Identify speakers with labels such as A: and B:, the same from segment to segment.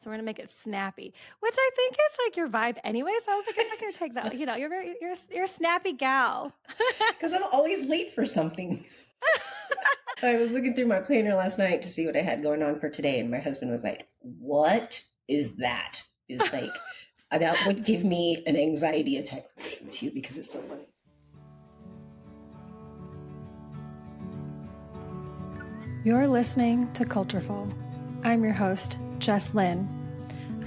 A: So we're going to make it snappy, which I think is like your vibe anyway. So I was like, I'm not going to take that. You know, you're a snappy gal.
B: Because I'm always late for something. I was looking through my planner last night to see what I had going on for today. And my husband was like, what is that? It's like, that would give me an anxiety attack to you because it's so funny.
A: You're listening to Cultureful. I'm your host, Jess Lin.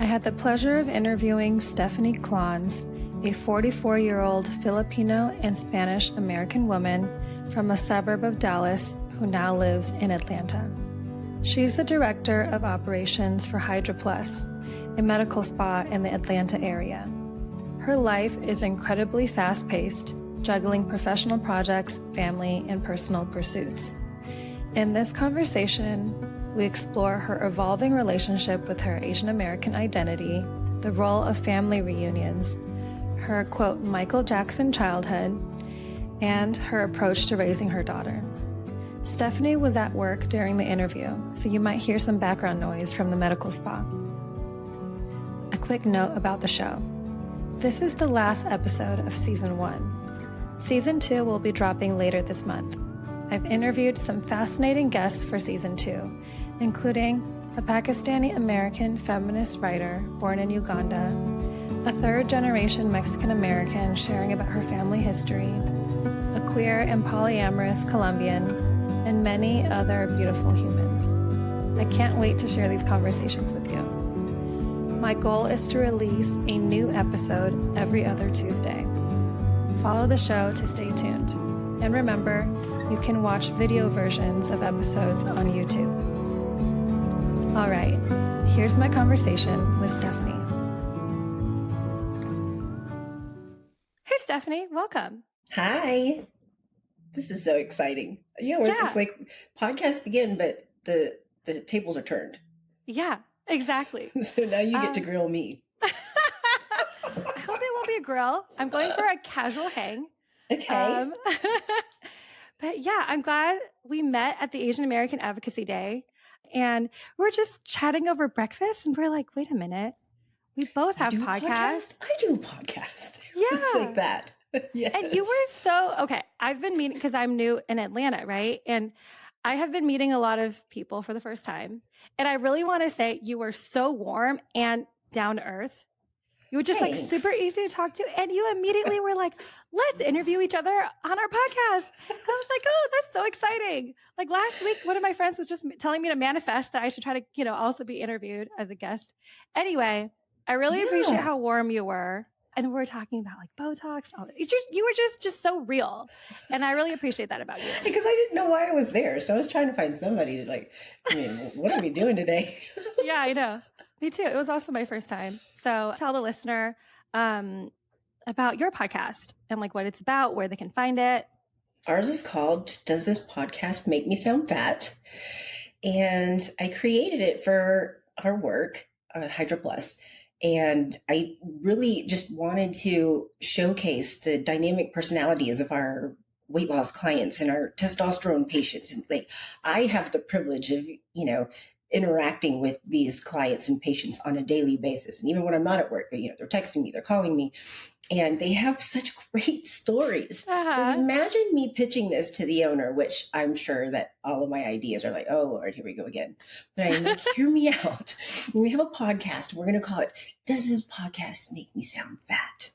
A: I had the pleasure of interviewing Stefanee Clontz, a 44-year-old Filipino and Spanish American woman from a suburb of Dallas who now lives in Atlanta. She's the director of operations for Hydra, a medical spa in the Atlanta area. Her life is incredibly fast-paced, juggling professional projects, family, and personal pursuits. In this conversation, we explore her evolving relationship with her Asian American identity, the role of family reunions, her, quote, Michael Jackson childhood, and her approach to raising her daughter. Stefanee was at work during the interview, so you might hear some background noise from the medical spa. A quick note about the show. This is the last episode of Season 1. Season 2 will be dropping later this month. I've interviewed some fascinating guests for Season 2, including a Pakistani-American feminist writer born in Uganda, a third-generation Mexican-American sharing about her family history, a queer and polyamorous Colombian, and many other beautiful humans. I can't wait to share these conversations with you. My goal is to release a new episode every other Tuesday. Follow the show to stay tuned. And remember, you can watch video versions of episodes on YouTube. All right, here's my conversation with Stefanee. Hey, Stefanee, welcome.
B: Hi. This is so exciting. It's like podcast again, but the tables are turned.
A: Yeah, exactly.
B: So now you get to grill me.
A: I hope it won't be a grill. I'm going for a casual hang.
B: Okay.
A: But yeah, I'm glad we met at the Asian American Advocacy Day, and we're just chatting over breakfast, and we're like, wait a minute, we both have podcasts.
B: I do a podcast.
A: Yeah.
B: It's like that. Yes.
A: And you were okay. I've been meeting, because I'm new in Atlanta, right? And I have been meeting a lot of people for the first time. And I really want to say you were so warm and down to earth. You were just
B: Thanks.
A: like super easy to talk to. And you immediately were like, let's interview each other on our podcast. I was like, oh, that's so exciting. Like last week, one of my friends was just telling me to manifest that I should try to, also be interviewed as a guest. Anyway, I really appreciate how warm you were. And we were talking about like Botox. You were just so real. And I really appreciate that about you.
B: Because I didn't know why I was there. So I was trying to find somebody to what are we doing today?
A: Yeah, I know. Me too. It was also my first time. So tell the listener about your podcast and like what it's about, where they can find it.
B: Ours is called Does This Podcast Make Me Sound Fat? And I created it for our work, Hydra Plus. And I really just wanted to showcase the dynamic personalities of our weight loss clients and our testosterone patients. And like, I have the privilege of, interacting with these clients and patients on a daily basis. And even when I'm not at work, they're texting me, they're calling me, and they have such great stories. So imagine me pitching this to the owner, which I'm sure that all of my ideas are like, oh Lord, here we go again. But I'm like, hear me out. We have a podcast. We're going to call it, Does This Podcast Make Me Sound Fat?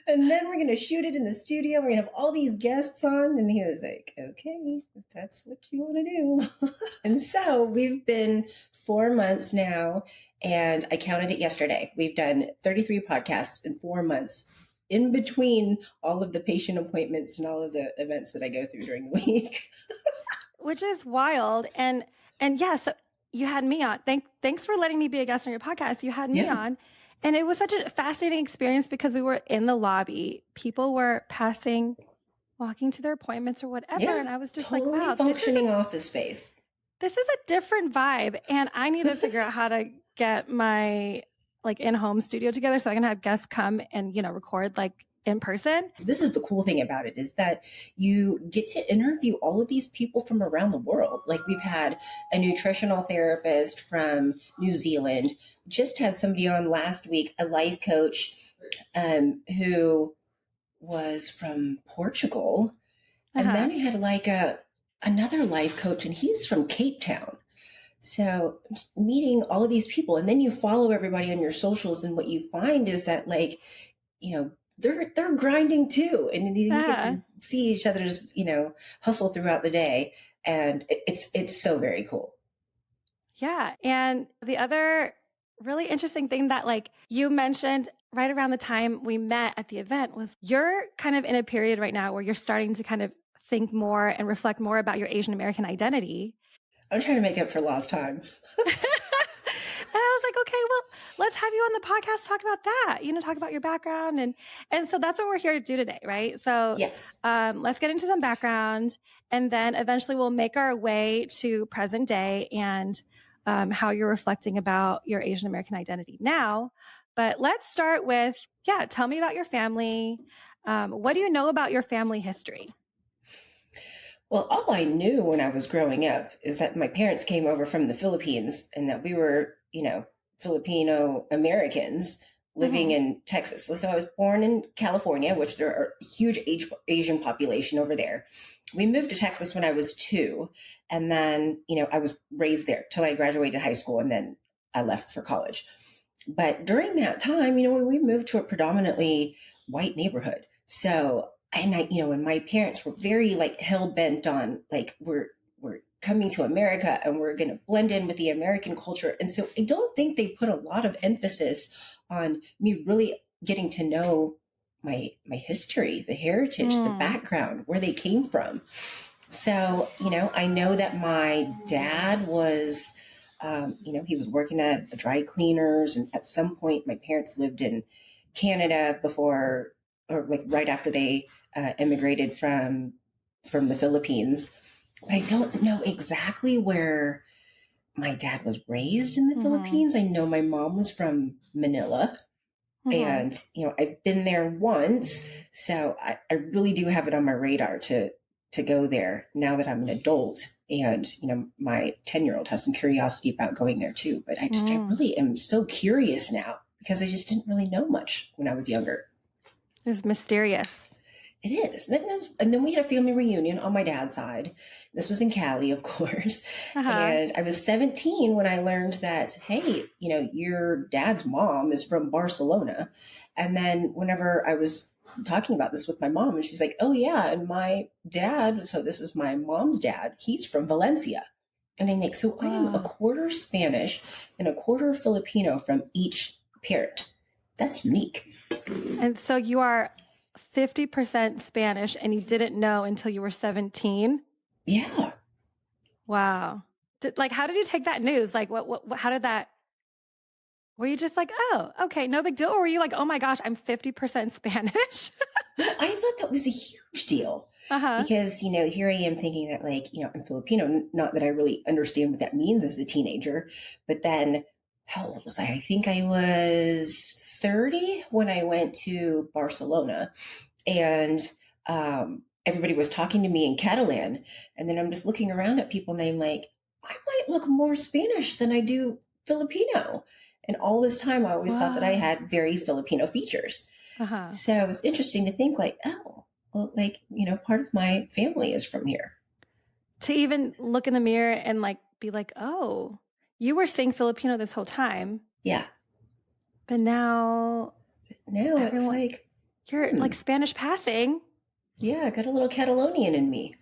B: And then we're going to shoot it in the studio. We're going to have all these guests on. And he was like, okay, if that's what you want to do. And so we've been 4 months now, and I counted it yesterday. We've done 33 podcasts in 4 months, in between all of the patient appointments and all of the events that I go through during the week.
A: Which is wild. And yeah, so you had me on. Thanks for letting me be a guest on your podcast. You had me on. And it was such a fascinating experience because we were in the lobby. People were walking to their appointments or whatever. Yeah, and I was just
B: totally
A: like, wow.
B: Functioning office space.
A: This is a different vibe. And I need to figure out how to get my like in-home studio together so I can have guests come and, record like in person.
B: This is the cool thing about it, is that you get to interview all of these people from around the world. Like, we've had a nutritional therapist from New Zealand, just had somebody on last week, a life coach who was from Portugal. And then I had like another life coach, and he's from Cape Town. So meeting all of these people, and then you follow everybody on your socials, and what you find is that, like, they're grinding too, and you get to see each other's hustle throughout the day, and it's so very cool.
A: Yeah. And the other really interesting thing that, like, you mentioned right around the time we met at the event was you're kind of in a period right now where you're starting to kind of think more and reflect more about your Asian American identity.
B: I'm trying to make up for lost time.
A: And I was like, okay, well, let's have you on the podcast, talk about that, talk about your background. And so that's what we're here to do today, right? So
B: yes,
A: let's get into some background, and then eventually we'll make our way to present day and how you're reflecting about your Asian American identity now. But let's start with, tell me about your family. What do you know about your family history?
B: Well, all I knew when I was growing up is that my parents came over from the Philippines, and that we were, Filipino Americans living in Texas. So I was born in California, which there are a huge Asian population over there. We moved to Texas when I was 2. And then, I was raised there till I graduated high school, and then I left for college. But during that time, we moved to a predominantly white neighborhood. So, and and my parents were very like hell bent on, like, we're coming to America and we're going to blend in with the American culture. And so I don't think they put a lot of emphasis on me really getting to know my history, the heritage, the background, where they came from. So, I know that my dad was, he was working at a dry cleaners. And at some point, my parents lived in Canada before, or like right after they immigrated from the Philippines. But I don't know exactly where my dad was raised in the Philippines. I know my mom was from Manila. And, I've been there once. So I really do have it on my radar to go there now that I'm an adult. And, my 10-year-old has some curiosity about going there too. But I really am so curious now, because I just didn't really know much when I was younger.
A: It's mysterious.
B: It is. And then we had a family reunion on my dad's side. This was in Cali, of course. And I was 17 when I learned that, hey, your dad's mom is from Barcelona. And then whenever I was talking about this with my mom, and she's like, oh yeah, and my dad, so this is my mom's dad, he's from Valencia. And I'm like, so I am a quarter Spanish and a quarter Filipino from each parent. That's unique.
A: And so you are 50% Spanish, and you didn't know until you were 17?
B: Yeah.
A: Wow. How did you take that news? Like, how did that, were you just like, oh, okay, no big deal? Or were you like, oh my gosh, I'm 50% Spanish?
B: I thought that was a huge deal. Because, here I am thinking that, like, I'm Filipino, not that I really understand what that means as a teenager. But then, how old was I? I think I was 30 when I went to Barcelona, and everybody was talking to me in Catalan. And then I'm just looking around at people, and I'm like, I might look more Spanish than I do Filipino. And all this time, I always thought that I had very Filipino features. So it was interesting to think, like, oh, well, like, part of my family is from here.
A: To even look in the mirror and like be like, oh, you were saying Filipino this whole time.
B: Yeah.
A: But now
B: it's like,
A: you're like Spanish passing.
B: Yeah, I got a little Catalonian in me.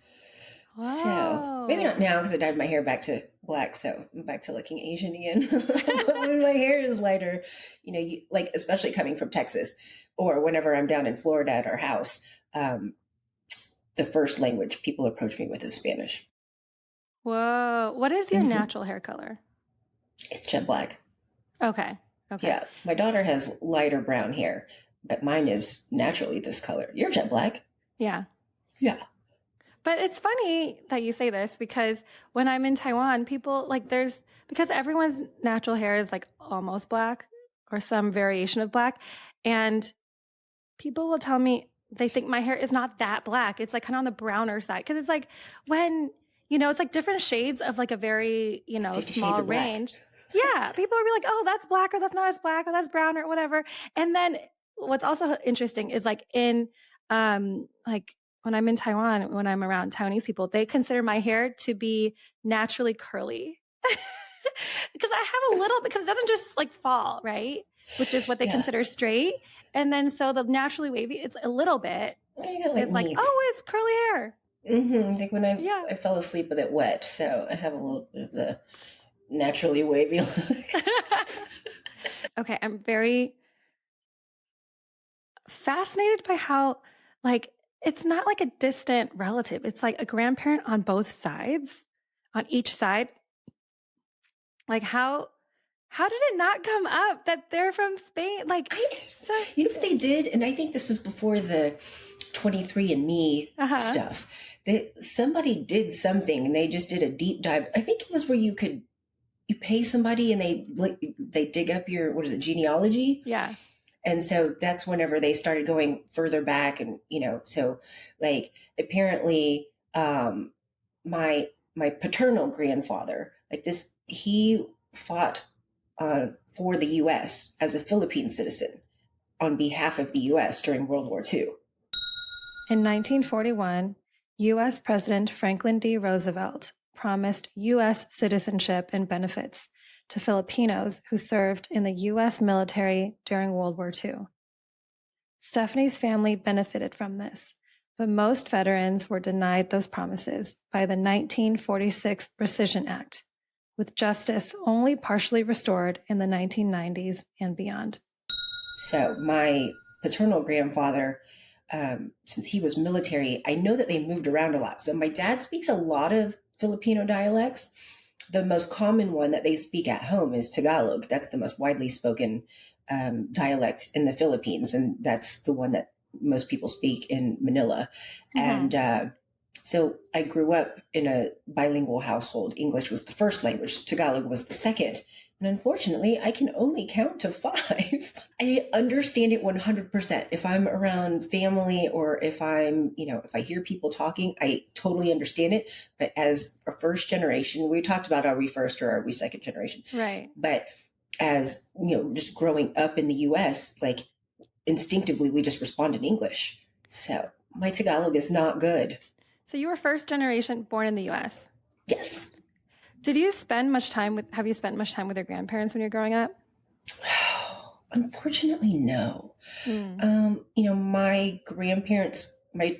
A: Wow.
B: So maybe not now, because I dyed my hair back to black, so I'm back to looking Asian again. But when my hair is lighter, like, especially coming from Texas, or whenever I'm down in Florida at our house, the first language people approach me with is Spanish.
A: Whoa. What is your natural hair color?
B: It's jet black.
A: Okay.
B: Yeah. My daughter has lighter brown hair, but mine is naturally this color. You're jet black.
A: Yeah.
B: Yeah.
A: But it's funny that you say this, because when I'm in Taiwan, people because everyone's natural hair is like almost black or some variation of black. And people will tell me they think my hair is not that black. It's like kind of on the browner side. Cause it's like when, it's like different shades of like a very,
B: 50 Shades
A: small
B: of Black.
A: range. Yeah. People will be like, oh, that's black or that's not as black or that's brown or whatever. And then what's also interesting is like like when I'm in Taiwan, when I'm around Taiwanese people, they consider my hair to be naturally curly. Because I have a little, because it doesn't just like fall, right? Which is what they consider straight. And then so the naturally wavy, it's a little bit. It's like, oh, it's curly hair.
B: Mm-hmm. Like when I fell asleep with it wet, so I have a little bit of the naturally wavy look.
A: Okay, I'm very fascinated by how, like, it's not like a distant relative. It's like a grandparent on both sides, on each side. Like how did it not come up that they're from Spain? Like,
B: you know what they did? And I think this was before the 23andMe stuff. Somebody did something and they just did a deep dive. I think it was where you pay somebody and they dig up your, what is it, genealogy?
A: Yeah.
B: And so that's whenever they started going further back. And, so like apparently my paternal grandfather, like this, he fought for the U.S. as a Philippine citizen on behalf of the U.S. during World War II.
A: In 1941, U.S. President Franklin D. Roosevelt promised U.S. citizenship and benefits to Filipinos who served in the U.S. military during World War II. Stefanee's family benefited from this, but most veterans were denied those promises by the 1946 Rescission Act, with justice only partially restored in the 1990s and beyond.
B: So my paternal grandfather, since he was military, I know that they moved around a lot. So my dad speaks a lot of Filipino dialects. The most common one that they speak at home is Tagalog. That's the most widely spoken dialect in the Philippines. And that's the one that most people speak in Manila. Mm-hmm. And so I grew up in a bilingual household. English was the first language. Tagalog was the second. And unfortunately, I can only count to 5. I understand it 100%. If I'm around family or if I'm, if I hear people talking, I totally understand it. But as a first generation, we talked about, are we first or are we second generation?
A: Right.
B: But as, just growing up in the US, like instinctively, we just respond in English. So my Tagalog is not good.
A: So you were first generation born in the US?
B: Yes.
A: Have you spent much time with your grandparents when you're growing up?
B: Unfortunately, no. My grandparents, my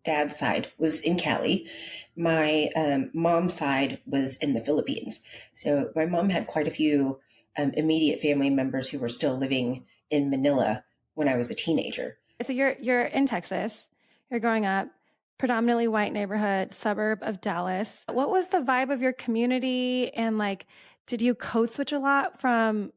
B: dad's side was in Cali. My mom's side was in the Philippines. So my mom had quite a few immediate family members who were still living in Manila when I was a teenager.
A: So you're in Texas. You're growing up. Predominantly white neighborhood, suburb of Dallas. What was the vibe of your community? And like, did you code switch a lot from,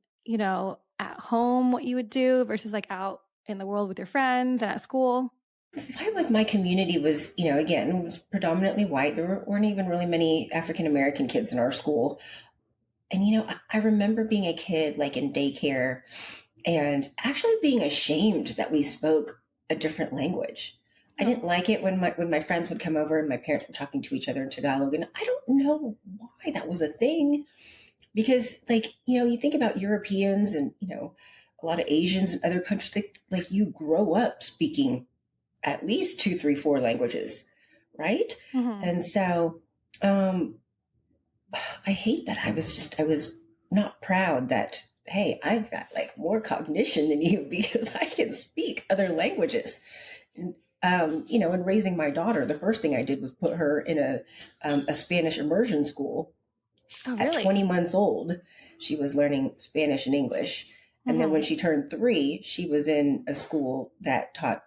A: at home, what you would do versus like out in the world with your friends and at school?
B: The vibe with my community was, again, it was predominantly white. There weren't even really many African-American kids in our school. And, I remember being a kid like in daycare and actually being ashamed that we spoke a different language. I didn't like it when my friends would come over and my parents were talking to each other in Tagalog. And I don't know why that was a thing. Because you think about Europeans and, a lot of Asians and other countries, like you grow up speaking at least 2, 3, 4 languages, right? Mm-hmm. And so I hate that. I was not proud that, hey, I've got like more cognition than you because I can speak other languages. And in raising my daughter, the first thing I did was put her in a Spanish immersion school.
A: Oh, really?
B: At 20 months old, she was learning Spanish and English. And then when she turned 3, she was in a school that taught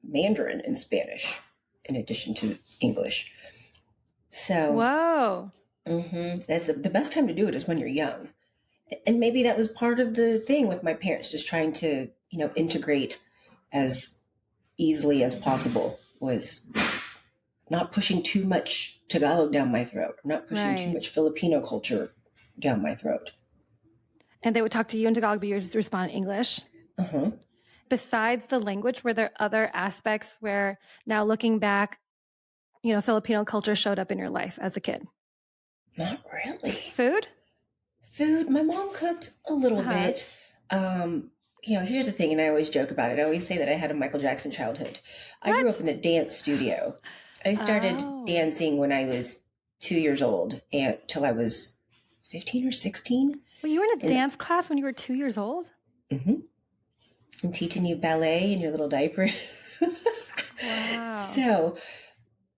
B: Mandarin and Spanish in addition to English. So,
A: whoa.
B: That's the best time to do it is when you're young. And maybe that was part of the thing with my parents, just trying to, integrate as easily as possible, was not pushing too much Tagalog down my throat, not pushing too much Filipino culture down my throat.
A: And they would talk to you in Tagalog, but you would just respond in English? besides the language, were there other aspects where now looking back, Filipino culture showed up in your life as a kid?
B: Not really.
A: Food?
B: Food. My mom cooked a little
A: Uh-huh.
B: bit. Here's the thing, and I always joke about it. I always say that I had a Michael Jackson childhood. I grew
A: What?
B: up in the dance studio. I started
A: Oh.
B: dancing when I was 2 years old and till I was 15 or 16.
A: Well, you were in a dance class when you were 2 years old?
B: Mm-hmm. And teaching you ballet in your little diaper.
A: Wow.
B: So,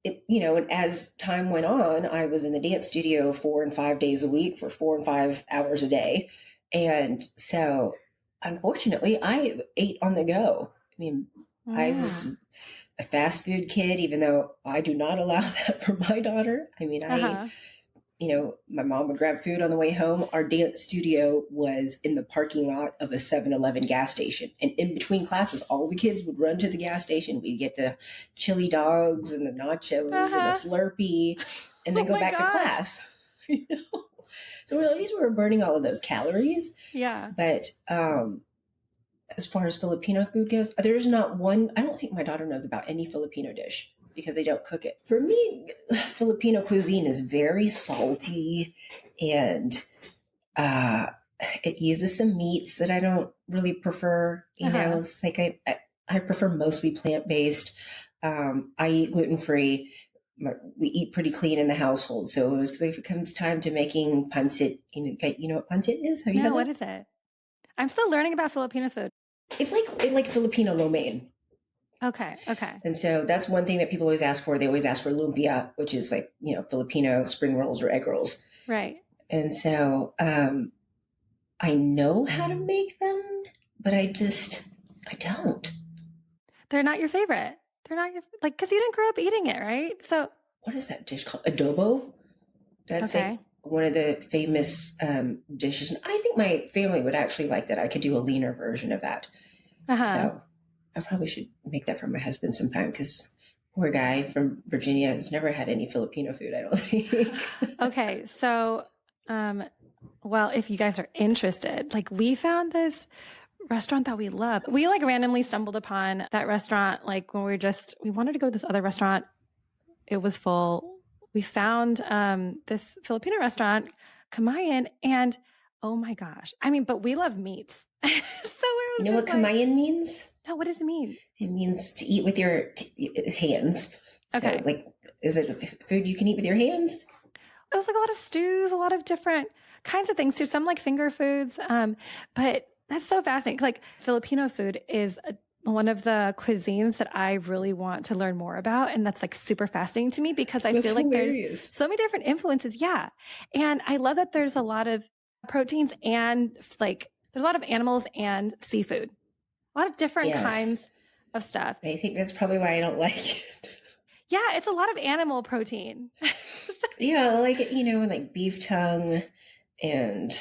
B: and as time went on, I was in the dance studio 4 and 5 days a week for 4 and 5 hours a day. And so, unfortunately, I ate on the go. I mean, I was a fast food kid, even though I do not allow that for my daughter. I mean, my mom would grab food on the way home. Our dance studio was in the parking lot of a 7-Eleven gas station. And in between classes, all the kids would run to the gas station. We'd get the chili dogs and the nachos and a Slurpee and then go back to class. So at least we were burning all of those calories.
A: Yeah.
B: But as far as Filipino food goes, there's not one. I don't think my daughter knows about any Filipino dish because they don't cook it. For me, Filipino cuisine is very salty, and it uses some meats that I don't really prefer. It's like I prefer mostly plant-based. I eat gluten-free. We eat pretty clean in the household. So if it comes time to making pancit, you know what pancit is? Have you had that?
A: What is it? I'm still learning about Filipino food.
B: It's like Filipino lo mein.
A: Okay.
B: And so that's one thing that people always ask for. They always ask for lumpia, which is like, Filipino spring rolls or egg rolls.
A: Right.
B: And so I know how to make them, but I don't.
A: They're not your favorite. They're not because you didn't grow up eating it, right? So
B: what is that dish called? Adobo? That's like one of the famous dishes. And I think my family would actually like that. I could do a leaner version of that. So I probably should make that for my husband sometime because poor guy from Virginia has never had any Filipino food, I don't think.
A: Okay. So, if you guys are interested, we found this restaurant that we love. We randomly stumbled upon that restaurant, when we wanted to go to this other restaurant. It was full. We found this Filipino restaurant, Kamayan, and oh my gosh. I mean, but we love meats. So it was
B: you know what Kamayan means?
A: No, what does it mean?
B: It means to eat with your hands.
A: Okay.
B: So, is it food you can eat with your hands?
A: It was a lot of stews, a lot of different kinds of things too. Some finger foods. But that's so fascinating. Filipino food is one of the cuisines that I really want to learn more about. And that's super fascinating to me because I feel there's so many different influences. Yeah. And I love that there's a lot of proteins and there's a lot of animals and seafood, a lot of different kinds of stuff.
B: I think that's probably why I don't like it.
A: Yeah. It's a lot of animal protein.
B: Yeah. I like it, like beef tongue and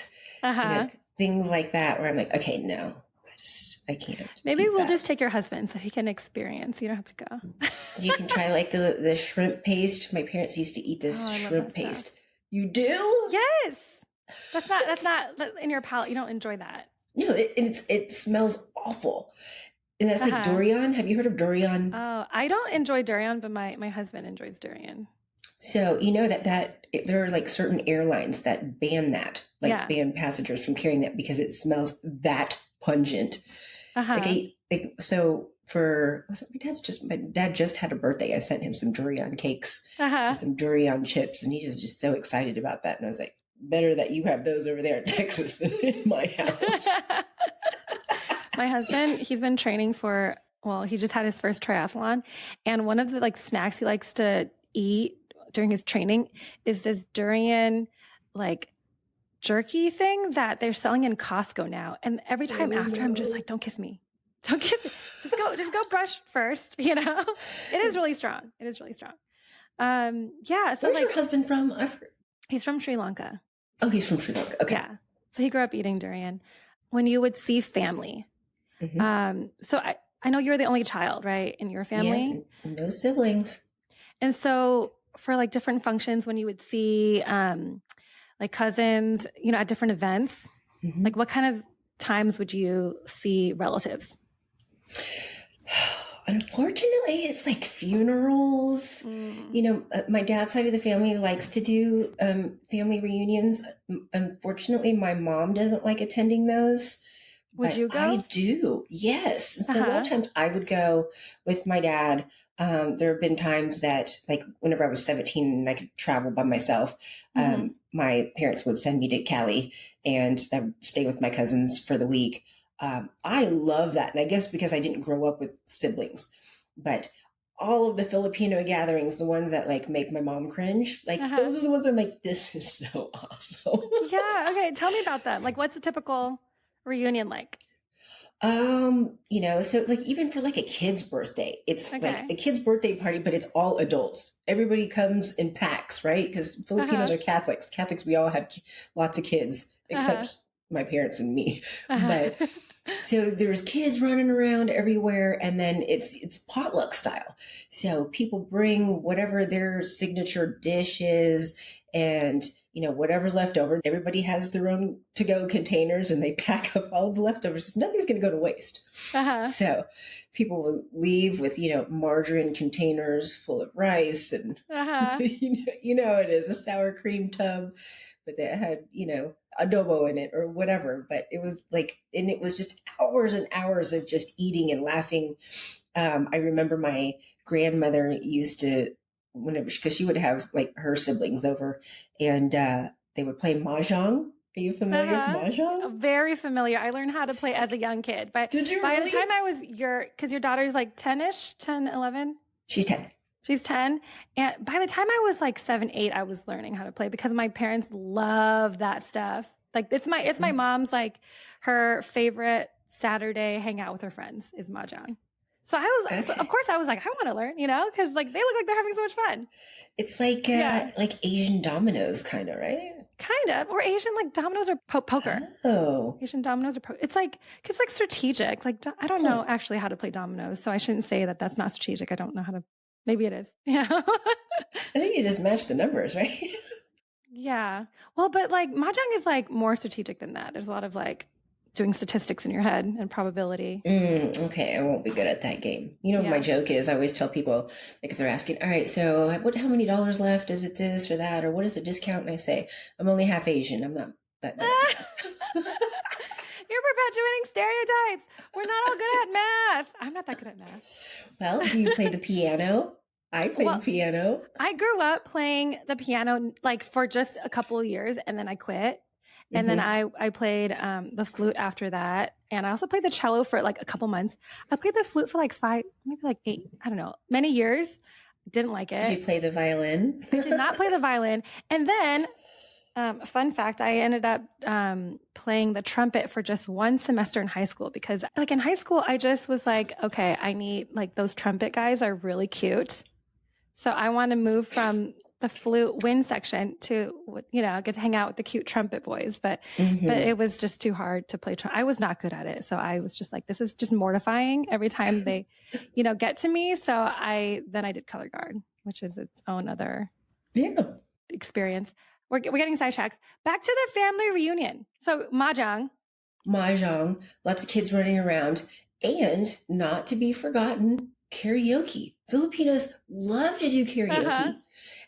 B: things like that where I'm like, okay, no, I can't.
A: Maybe we'll just take your husband so he can experience. You don't have to go.
B: You can try the shrimp paste. My parents used to eat this shrimp paste. Stuff. You do?
A: Yes. That's not in your palate. You don't enjoy that.
B: No, it smells awful. And that's like durian. Have you heard of durian?
A: Oh, I don't enjoy durian, but my husband enjoys durian. So
B: that there are certain airlines that ban that, ban passengers from carrying that because it smells that pungent. So my dad just had a birthday. I sent him some durian cakes and some durian chips, and he was just so excited about that. And I was like, better that you have those over there in Texas than in my house.
A: My husband, he's been training he just had his first triathlon, and one of the snacks he likes to eat during his training is this durian jerky thing that they're selling in Costco now. And every time after, I'm just don't kiss me. Don't kiss me. Just go brush first, It is really strong. It is really strong. Yeah. So
B: where's your husband from?
A: He's from Sri Lanka.
B: Oh, he's from Sri Lanka. Okay.
A: Yeah. So he grew up eating durian. When you would see family. So I know you're the only child, right? In your family?
B: Yeah, no siblings.
A: And so for different functions, when you would see cousins, at different events, what kind of times would you see relatives?
B: Unfortunately, it's like funerals. My dad's side of the family likes to do family reunions. Unfortunately, my mom doesn't like attending those,
A: Would
B: but
A: you
B: I
A: go?
B: do. Yes. And so a lot of
A: Uh-huh.
B: times I would go with my dad. There have been times that, like, whenever I was 17 and I could travel by myself,
A: Mm-hmm.
B: my parents would send me to Cali and I would stay with my cousins for the week. I love that. And I guess because I didn't grow up with siblings, but all of the Filipino gatherings, the ones that like make my mom cringe, like
A: Uh-huh.
B: those are the ones I'm like, this is so awesome.
A: Yeah. Okay. Tell me about that. Like, what's a typical reunion like?
B: So like even for like a kid's birthday, it's like
A: Okay.
B: a kid's birthday party, but it's all adults. Everybody comes in packs, right? Because Filipinos
A: Uh-huh.
B: are Catholics. Catholics, we all have lots of kids,
A: Uh-huh.
B: except my parents and me. But
A: Uh-huh.
B: so there's kids running around everywhere, and then it's potluck style. So people bring whatever their signature dish is, and whatever's left over. Everybody has their own to-go containers, and they pack up all of the leftovers. Nothing's going to go to waste.
A: Uh-huh.
B: So people will leave with margarine containers full of rice, and
A: Uh-huh.
B: it is a sour cream tub, but that had adobo in it or whatever. But it was like, and it was just hours and hours of just eating and laughing. I remember my grandmother used to, whenever, because she would have like her siblings over, and they would play mahjong. Are you familiar with
A: Uh-huh.
B: mahjong?
A: Very familiar. I learned how to
B: It's
A: play as a
B: like,
A: young kid, but
B: did you
A: by the
B: really?
A: time I was because your daughter's like 10-ish, 10, 11.
B: She's 10.
A: She's 10. And by the time I was like 7, 8, I was learning how to play because my parents love that stuff. Like it's my mom's, like, her favorite Saturday hangout with her friends is mahjong. So of
B: Okay.
A: course I was like, I want to learn, because like they look like they're having so much fun.
B: It's like
A: Yeah,
B: Asian dominoes, kind of, right?
A: kind of. Or Asian, like, dominoes or poker.
B: Oh,
A: Asian dominoes or poker. It's like strategic. Like, I don't
B: huh.
A: know actually how to play dominoes, so I shouldn't say that that's not strategic. I don't know how to. Maybe it is.
B: I think you just match the numbers, right?
A: Yeah. Well, but like mahjong is like more strategic than that. There's a lot of like doing statistics in your head and probability.
B: Okay, I won't be good at that game. My
A: Yeah.
B: joke is I always tell people, like, if they're asking, all right, so how many dollars left? Is it this or that? Or what is the discount? And I say, I'm only half Asian. I'm not that good at math.
A: You're perpetuating stereotypes. We're not all good at math. I'm not that good at math.
B: Well, do you play the piano? I play the
A: Well,
B: piano.
A: I grew up playing the piano like for just a couple of years and then I quit. And then
B: Hmm.
A: I played the flute after that. And I also played the cello for like a couple months. I played the flute for like 5, maybe like 8, I don't know, many years. Didn't like
B: Did you
A: it.
B: play the violin?
A: I did not play the violin. And then, fun fact, I ended up playing the trumpet for just one semester in high school because, like, in high school, I just was like, okay, I need, like, those trumpet guys are really cute. So I want to move from the flute wind section to, get to hang out with the cute trumpet boys. But
B: Hmm.
A: it was just too hard to play trumpet. I was not good at it. So I was just like, this is just mortifying every time they, get to me. So then I did color guard, which is its own other
B: Yeah.
A: experience. We're getting sidetracked. Back to the family reunion. So mahjong.
B: Mahjong, lots of kids running around, and not to be forgotten, karaoke. Filipinos love to do
A: Uh-huh.
B: karaoke.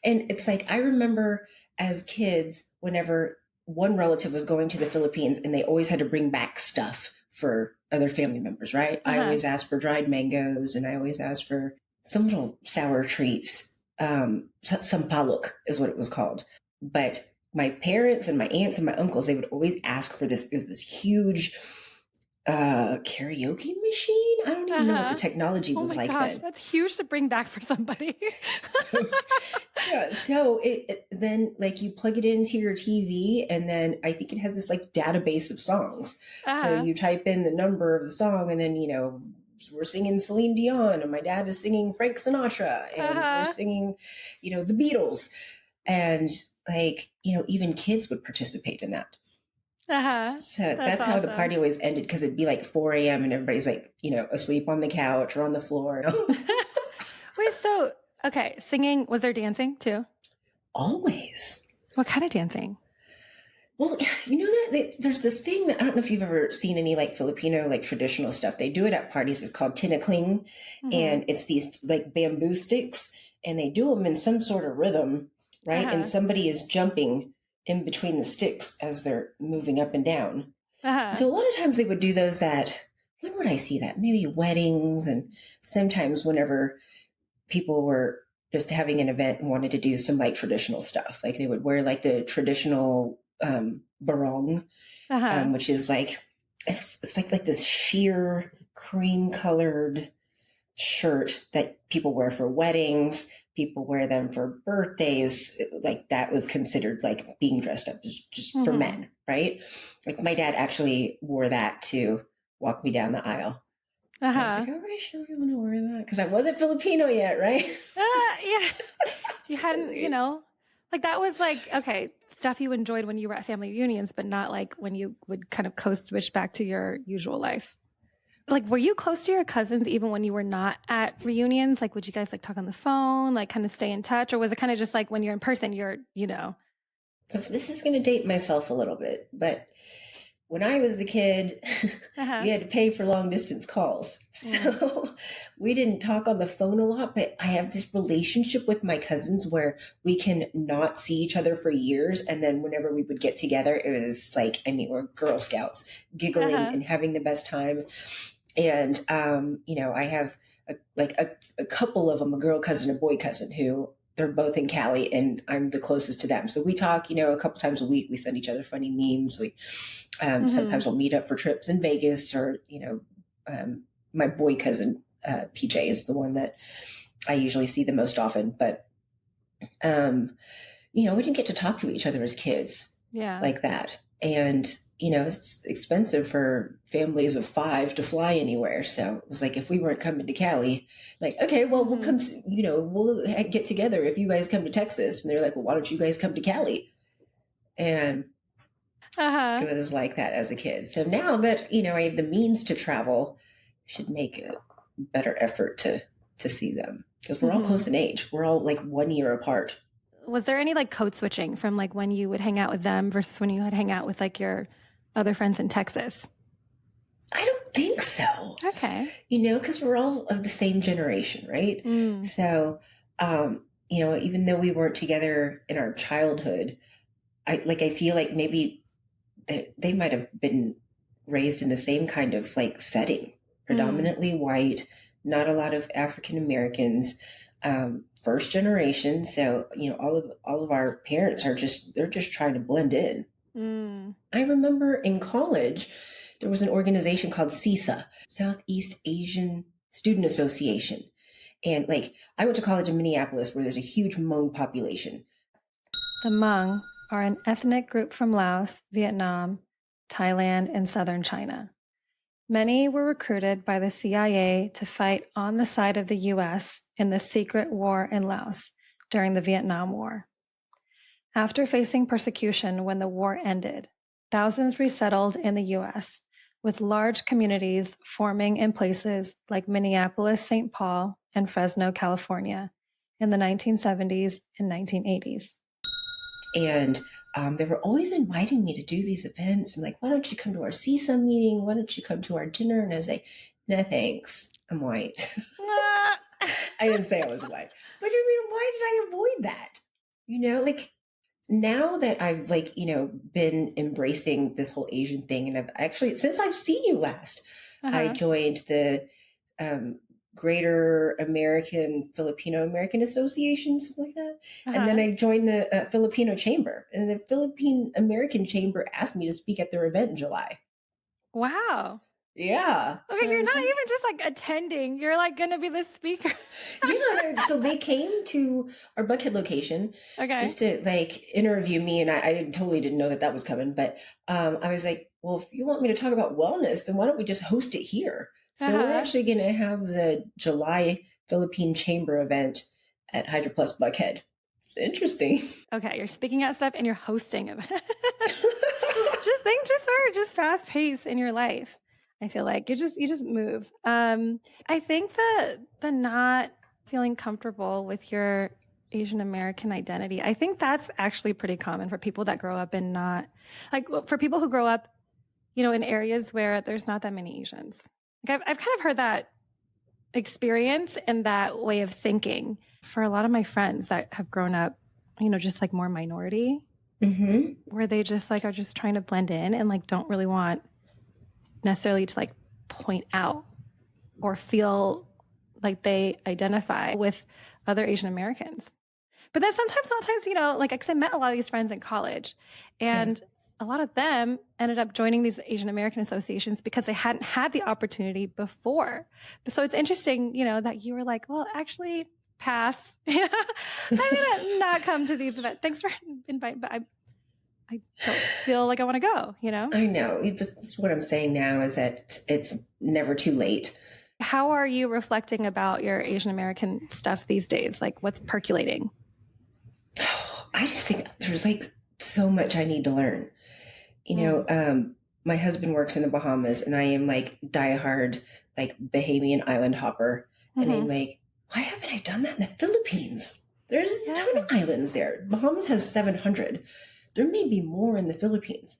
B: And it's like, I remember as kids, whenever one relative was going to the Philippines and they always had to bring back stuff for other family members, right? I
A: Uh-huh.
B: always asked for dried mangoes and I always asked for some little sour treats. Some paluk is what it was called. But my parents and my aunts and my uncles, they would always ask for this. It was this huge karaoke machine. I don't even know what the
A: Uh-huh.
B: technology
A: Oh
B: was
A: my
B: like
A: gosh,
B: then.
A: that's huge to bring back for somebody.
B: So, yeah, so then like you plug it into your TV, and then I think it has this like database of songs. So
A: Uh-huh.
B: you type in the number of the song, and then we're singing Celine Dion, and my dad is singing Frank Sinatra, and we're
A: Uh-huh.
B: singing the Beatles, and like even kids would participate in that.
A: Uh-huh.
B: So
A: That's
B: that's how the party
A: awesome.
B: always ended, because it'd be like 4 a.m. and everybody's like, asleep on the couch or on the floor.
A: Wait, so okay, singing, was there dancing too?
B: Always.
A: What kind of dancing?
B: Well, you know that there's this thing that I don't know if you've ever seen any like Filipino like traditional stuff. They do it at parties. It's called tinakling,
A: Mm-hmm.
B: and it's these like bamboo sticks, and they do them in some sort of rhythm, right? And
A: Uh-huh.
B: somebody is jumping in between the sticks as they're moving up and down. And
A: Uh-huh.
B: so a lot of times they would do those at, when would I see that? Maybe weddings, and sometimes whenever people were just having an event and wanted to do some like traditional stuff. Like they would wear like the traditional barong,
A: Uh-huh.
B: which is like it's like this sheer cream colored shirt that people wear for weddings. People wear them for birthdays. Like that was considered like being dressed up just for
A: Mm-hmm.
B: men, right? Like my dad actually wore that to walk me down the aisle. And I was like,
A: Uh-huh.
B: "Are we sure we want to wear that?" Because I wasn't Filipino yet, right?
A: Yeah.
B: That's
A: You hadn't,
B: crazy.
A: like that was like, okay, stuff you enjoyed when you were at family reunions, but not like when you would kind of code switch back to your usual life. Like, were you close to your cousins even when you were not at reunions? Like, would you guys like talk on the phone, like kind of stay in touch? Or was it kind of just like when you're in person, you're.
B: This is going to date myself a little bit, but when I was a kid,
A: Uh-huh.
B: you had to pay for long distance calls.
A: Mm.
B: So we didn't talk on the phone a lot, but I have this relationship with my cousins where we can not see each other for years. And then whenever we would get together, it was like, I mean, we're Girl Scouts giggling
A: Uh-huh.
B: and having the best time. And, I have a couple of them, a girl cousin, a boy cousin who they're both in Cali and I'm the closest to them. So we talk, a couple times a week. We send each other funny memes. We
A: Mm-hmm.
B: sometimes we'll meet up for trips in Vegas or, my boy cousin, PJ is the one that I usually see the most often. But, we didn't get to talk to each other as kids
A: Yeah.
B: like that. And, it's expensive for families of five to fly anywhere. So it was like, if we weren't coming to Cali, like, okay, well, we'll
A: Mm-hmm.
B: come, we'll get together if you guys come to Texas. And they're like, well, why don't you guys come to Cali? And
A: Uh-huh.
B: it was like that as a kid. So now that, I have the means to travel, I should make a better effort to see them because we're all
A: Mm-hmm.
B: close in age. We're all like 1 year apart.
A: Was there any like code switching from like when you would hang out with them versus when you would hang out with like your other friends in Texas?
B: I don't think so,
A: Okay.
B: because we're all of the same generation, right?
A: Mm.
B: So, even though we weren't together in our childhood, I feel like maybe they might have been raised in the same kind of like setting,
A: Mm.
B: predominantly white, not a lot of African Americans, first generation. So all of our parents they're just trying to blend in.
A: Mm.
B: I remember in college there was an organization called CISA, Southeast Asian Student Association, and like I went to college in Minneapolis where there's a huge Hmong population.
A: The Hmong are an ethnic group from Laos, Vietnam, Thailand, and southern China. Many were recruited by the CIA to fight on the side of the US in the secret war in Laos during the Vietnam War. After facing persecution when the war ended, thousands resettled in the US, with large communities forming in places like Minneapolis, St. Paul, and Fresno, California in the 1970s and 1980s.
B: And they were always inviting me to do these events and like, why don't you come to our CISA meeting? Why don't you come to our dinner? And I was like, no, thanks. I'm white. I didn't say I was white. But I mean, why did I avoid that? Like now that I've like, been embracing this whole Asian thing and I've actually, since I've seen you last, I
A: Uh-huh.
B: joined the um, Greater American Filipino American Association, something like that. And then
A: Uh-huh.
B: I joined the Filipino Chamber, and the Philippine American Chamber asked me to speak at their event in July.
A: Wow.
B: Yeah,
A: Okay,
B: so I
A: you're
B: was
A: not
B: like,
A: even just like attending. You're like going to be the speaker.
B: yeah. So they came to our Buckhead location
A: Okay.
B: just to like interview me, and I totally didn't know that that was coming. But I was like, well, if you want me to talk about wellness, then why don't we just host it here? So we're
A: Uh-huh.
B: actually going to have the July Philippine Chamber event at Hydra Plus Buckhead. It's interesting.
A: Okay, you're speaking at stuff and you're hosting it. Just things just are just fast paced in your life. I feel like you just move. I think the not feeling comfortable with Asian American identity. I think that's actually pretty common for people that grow up in not, like, for people who grow up, in areas where there's not that many Asians. Like I've kind of heard that experience and that way of thinking for a lot of my friends that have grown up, just like more minority, where they just like are just trying to blend in and like don't really want necessarily to like point out or feel like they identify with other Asian Americans. But then sometimes, like, because I met a lot of these friends in college, and a lot of them ended up joining these Asian American associations because they hadn't had the opportunity before. So it's interesting, that you were like, well, actually, pass. I'm going to not come to these events. Thanks for inviting, but I don't feel like I want to go,
B: I know. This is what I'm saying now is that it's never too late.
A: How are you reflecting about your Asian American stuff these days? Like, what's percolating?
B: I just think there's like so much I need to learn. My husband works in the Bahamas and I am like diehard, like Bahamian island hopper. And I'm like, why haven't I done that in the Philippines? There's a ton of islands there. Bahamas has 700. There may be more in the Philippines.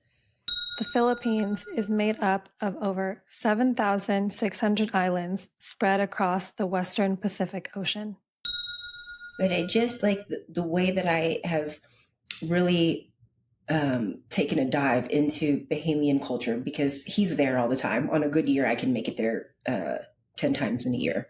A: The Philippines is made up of over 7,600 islands spread across the Western Pacific Ocean.
B: But I just like the way that I have really taken a dive into Bahamian culture because he's there all the time. On a good year, I can make it there 10 times in a year.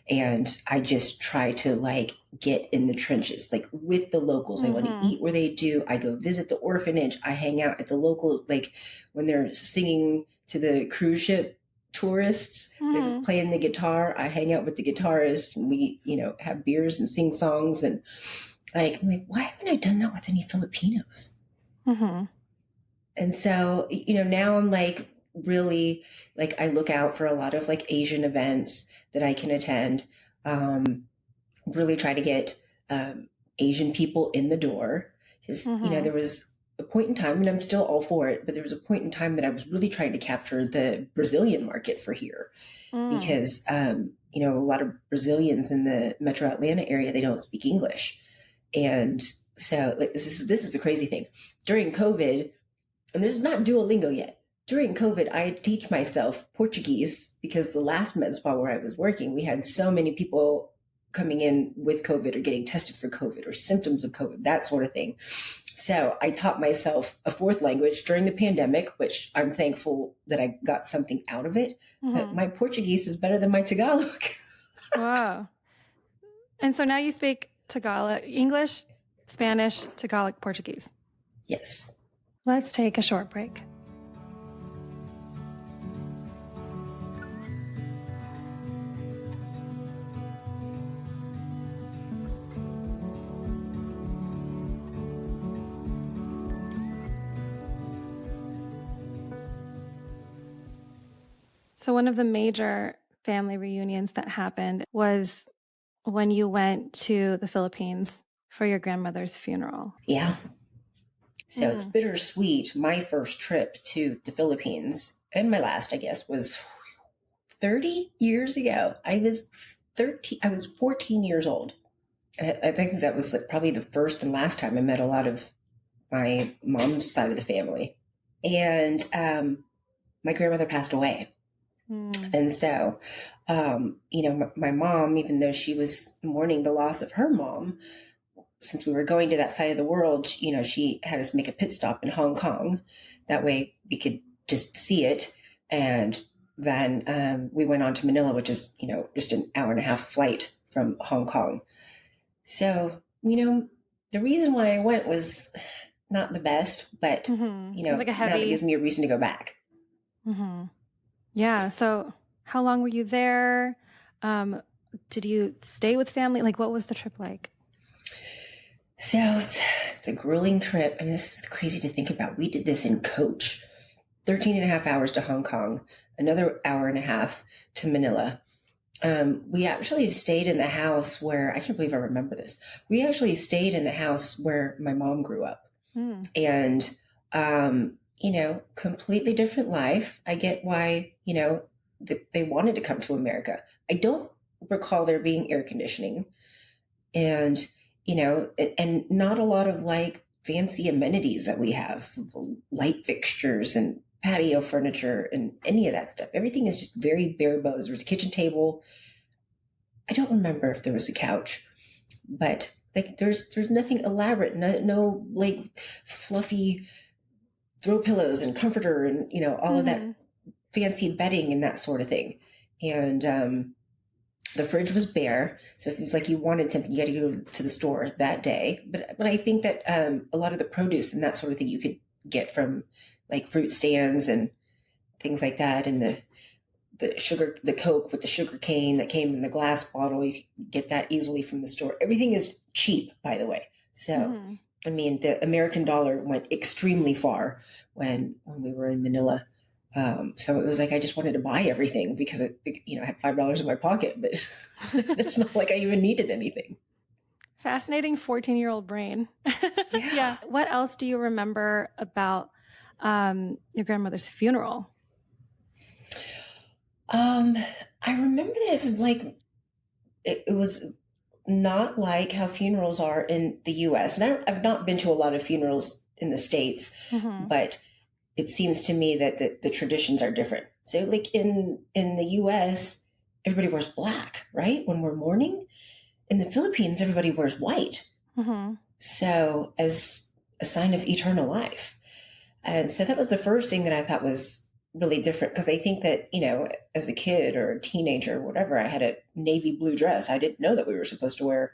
B: And I just try to like get in the trenches, like with the locals. I want to eat where they do. I go visit the orphanage. I hang out at the local, like when they're singing to the cruise ship tourists, they're just playing the guitar. I hang out with the guitarist and we, have beers and sing songs. And like, I'm like, why haven't I done that with any Filipinos? And so, now I'm like, really like, I look out for a lot of like Asian events that I can attend, really try to get Asian people in the door. Because, there was a point in time, and I'm still all for it, but there was a point in time that I was really trying to capture the Brazilian market for here. Because, a lot of Brazilians in the Metro Atlanta area, they don't speak English. And so like, this is a crazy thing. During COVID, and this is not Duolingo yet. During COVID, I teach myself Portuguese because the last med spa where I was working, we had so many people coming in with COVID or getting tested for COVID or symptoms of COVID, that sort of thing. So I taught myself a fourth language during the pandemic, which I'm thankful that I got something out of it. But my Portuguese is better than my Tagalog.
A: Wow. And so now you speak Tagalog, English, Spanish, Tagalog, Portuguese.
B: Yes.
A: Let's take a short break. So one of the major family reunions that happened was when you went to the Philippines for your grandmother's funeral.
B: Yeah. So it's bittersweet. My first trip to the Philippines, and my last, I guess, was 30 years ago. I was 14 years old. And I think that was like probably the first and last time I met a lot of my mom's side of the family. And my grandmother passed away. And so, my mom, even though she was mourning the loss of her mom, since we were going to that side of the world, she had us make a pit stop in Hong Kong. That way we could just see it. And then we went on to Manila, which is, just an hour and a half flight from Hong Kong. So, the reason why I went was not the best, but,
A: like a heavy...
B: now that gives me a reason to go back.
A: Yeah. So how long were you there? Did you stay with family? Like, what was the trip like?
B: So it's a grueling trip. And this is crazy to think about. We did this in coach, 13 and a half hours to Hong Kong, another hour and a half to Manila. We actually stayed in the house where, I can't believe I remember this. We actually stayed in the house where my mom grew up. And, completely different life. I get why, they wanted to come to America. I don't recall there being air conditioning. And and not a lot of like fancy amenities that we have, light fixtures and patio furniture and any of that stuff. Everything is just very bare bones. There was a kitchen table. I don't remember if there was a couch, but like there's nothing elaborate, no like fluffy throw pillows and comforter and all of that fancy bedding and that sort of thing. And the fridge was bare, so if it was like you wanted something, you had to go to the store that day. But I think that a lot of the produce and that sort of thing you could get from like fruit stands and things like that, and the Coke with the sugar cane that came in the glass bottle, you could get that easily from the store. Everything is cheap, by the way. So, I mean, the American dollar went extremely far when we were in Manila. So it was like I just wanted to buy everything because I had $5 in my pocket, but it's not like I even needed anything.
A: Fascinating 14-year-old brain. Yeah. What else do you remember about your grandmother's funeral?
B: I remember that it's like it was not like how funerals are in the U.S. And I've not been to a lot of funerals in the States, but it seems to me that the traditions are different. So like in the U.S., everybody wears black, right? When we're mourning. In the Philippines, everybody wears white. So as a sign of eternal life. And so that was the first thing that I thought was really different, because I think that, as a kid or a teenager or whatever, I had a navy blue dress. I didn't know that we were supposed to wear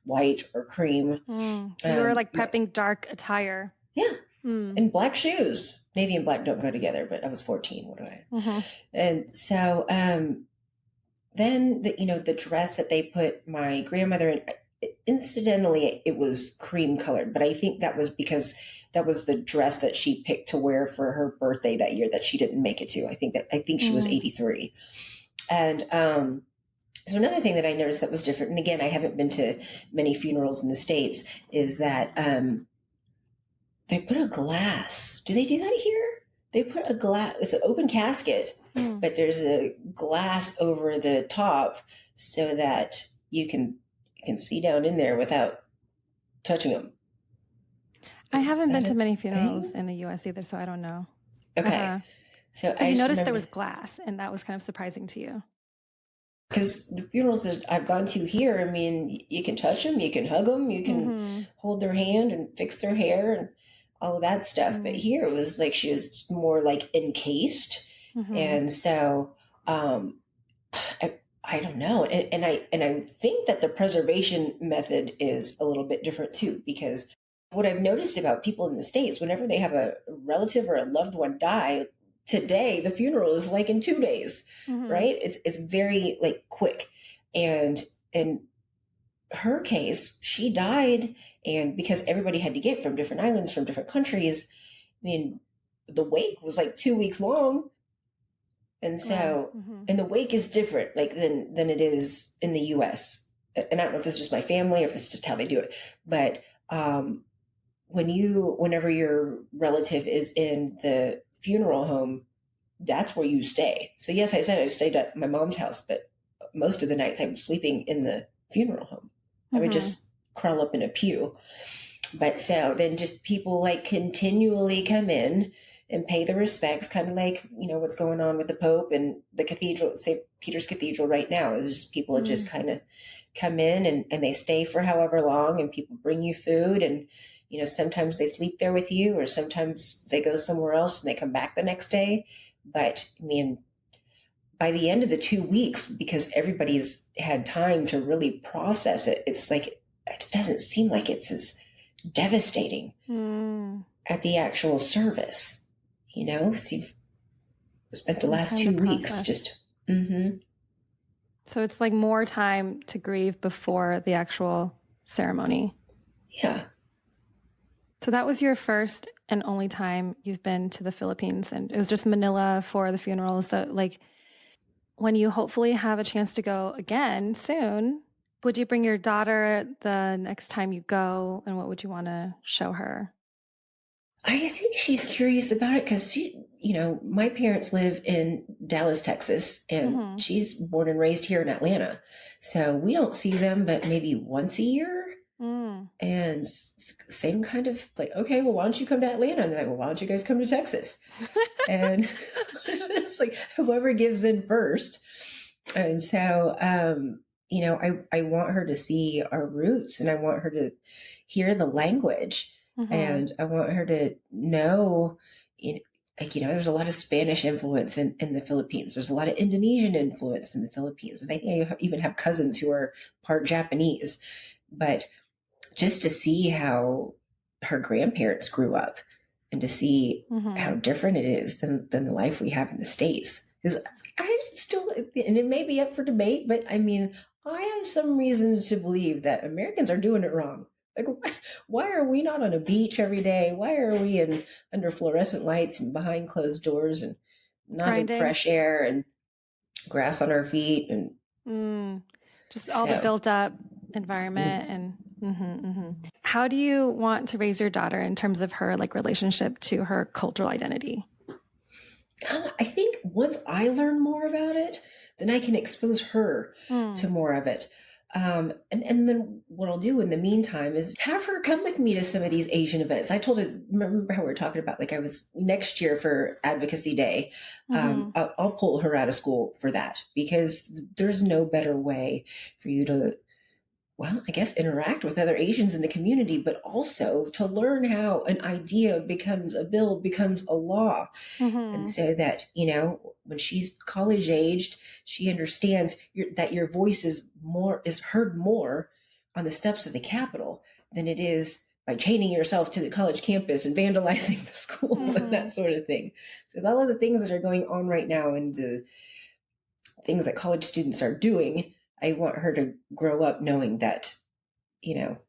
B: white or cream.
A: You were like prepping dark attire.
B: Yeah. And black shoes. Navy and black don't go together, but I was 14. What do I? And so then the dress that they put my grandmother in, incidentally, it was cream colored, but I think that was because that was the dress that she picked to wear for her birthday that year that she didn't make it to. I think she was 83. And so another thing that I noticed that was different, and again, I haven't been to many funerals in the States, is that they put a glass. Do they do that here? They put a glass. It's an open casket, but there's a glass over the top so that you can see down in there without touching them.
A: I haven't been to many funerals in the U.S. either, so I don't know.
B: Okay.
A: So you noticed there was glass, and that was kind of surprising to you.
B: Because the funerals that I've gone to here, I mean, you can touch them, you can hug them, you can hold their hand and fix their hair and all of that stuff. But here it was like she was more like encased. And so I don't know. And I think that the preservation method is a little bit different too, because what I've noticed about people in the States, whenever they have a relative or a loved one die, today the funeral is like in 2 days, right? It's very like quick. And in her case, she died, and because everybody had to get from different islands, from different countries, I mean, the wake was like 2 weeks long. And so, and the wake is different like than it is in the US. And I don't know if this is just my family or if this is just how they do it, but whenever your relative is in the funeral home, that's where you stay. So yes, I said I stayed at my mom's house, but most of the nights I'm sleeping in the funeral home. I would just crawl up in a pew. But so then just people like continually come in and pay the respects, kind of like, what's going on with the Pope and the cathedral, St. Peter's Cathedral right now, is just people just kind of come in and they stay for however long, and people bring you food, and, sometimes they sleep there with you, or sometimes they go somewhere else and they come back the next day. But I mean, by the end of the 2 weeks, because everybody's had time to really process it, it's like, it doesn't seem like it's as devastating at the actual service. So you've spent the last 2 weeks just.
A: So it's like more time to grieve before the actual ceremony.
B: Yeah.
A: So that was your first and only time you've been to the Philippines, and it was just Manila for the funeral. So like, when you hopefully have a chance to go again soon, would you bring your daughter the next time you go, and what would you want to show her?
B: I think she's curious about it because my parents live in Dallas, Texas, and she's born and raised here in Atlanta. So we don't see them but maybe once a year. And same kind of like, okay, well, why don't you come to Atlanta? And they're like, well, why don't you guys come to Texas? And it's like whoever gives in first. And so, I want her to see our roots, and I want her to hear the language, and I want her to know, there's a lot of Spanish influence in the Philippines. There's a lot of Indonesian influence in the Philippines. And I think I even have cousins who are part Japanese. But just to see how her grandparents grew up and to see how different it is than the life we have in the States. Because I still, and it may be up for debate, but I mean, I have some reasons to believe that Americans are doing it wrong. Like, why are we not on a beach every day? Why are we under fluorescent lights and behind closed doors and not in fresh air and grass on our feet and
A: just all the built up environment and How do you want to raise your daughter in terms of her like relationship to her cultural identity?
B: I think once I learn more about it, then I can expose her to more of it. And then what I'll do in the meantime is have her come with me to some of these Asian events. I told her, remember how we were talking about, like I was next year for Advocacy Day. I'll pull her out of school for that, because there's no better way for you to, well, I guess interact with other Asians in the community, but also to learn how an idea becomes a bill, becomes a law. And so that, when she's college aged, she understands that your voice is heard more on the steps of the Capitol than it is by chaining yourself to the college campus and vandalizing the school and that sort of thing. So all of the things that are going on right now and the things that college students are doing, I want her to grow up knowing that, there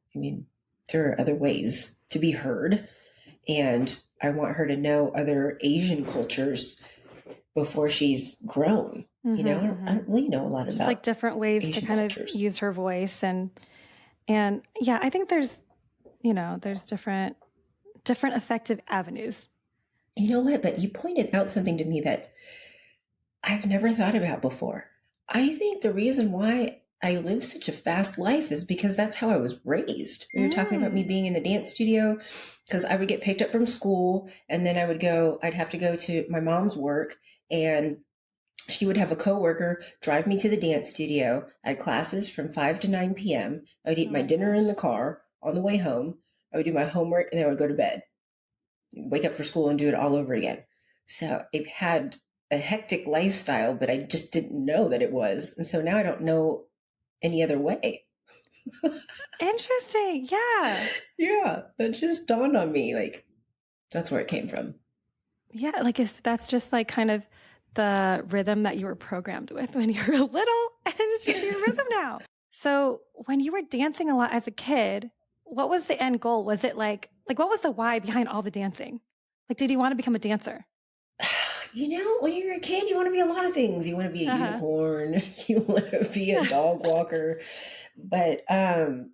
B: are other ways to be heard. And I want her to know other Asian cultures before she's grown. I don't really know a lot about
A: just like different ways
B: Asian
A: to kind
B: cultures.
A: of use her voice. And yeah, I think there's different effective avenues.
B: You know what? But you pointed out something to me that I've never thought about before. I think the reason why I live such a fast life is because that's how I was raised. We were talking about me being in the dance studio, because I would get picked up from school and then I'd have to go to my mom's work, and she would have a coworker drive me to the dance studio. I had classes from 5 to 9 p.m. I would eat my dinner in the car on the way home. I would do my homework and then I would go to bed, wake up for school and do it all over again. So I've had a hectic lifestyle, but I just didn't know that it was. And so now I don't know any other way.
A: Interesting. Yeah.
B: Yeah. That just dawned on me. Like, that's where it came from.
A: Yeah. Like if that's just like kind of the rhythm that you were programmed with when you were little, and it's just your rhythm now. So when you were dancing a lot as a kid, what was the end goal? Was it like what was the why behind all the dancing? Like, did you want to become a dancer?
B: When you're a kid, you want to be a lot of things. You want to be a unicorn. You want to be a dog walker. But, and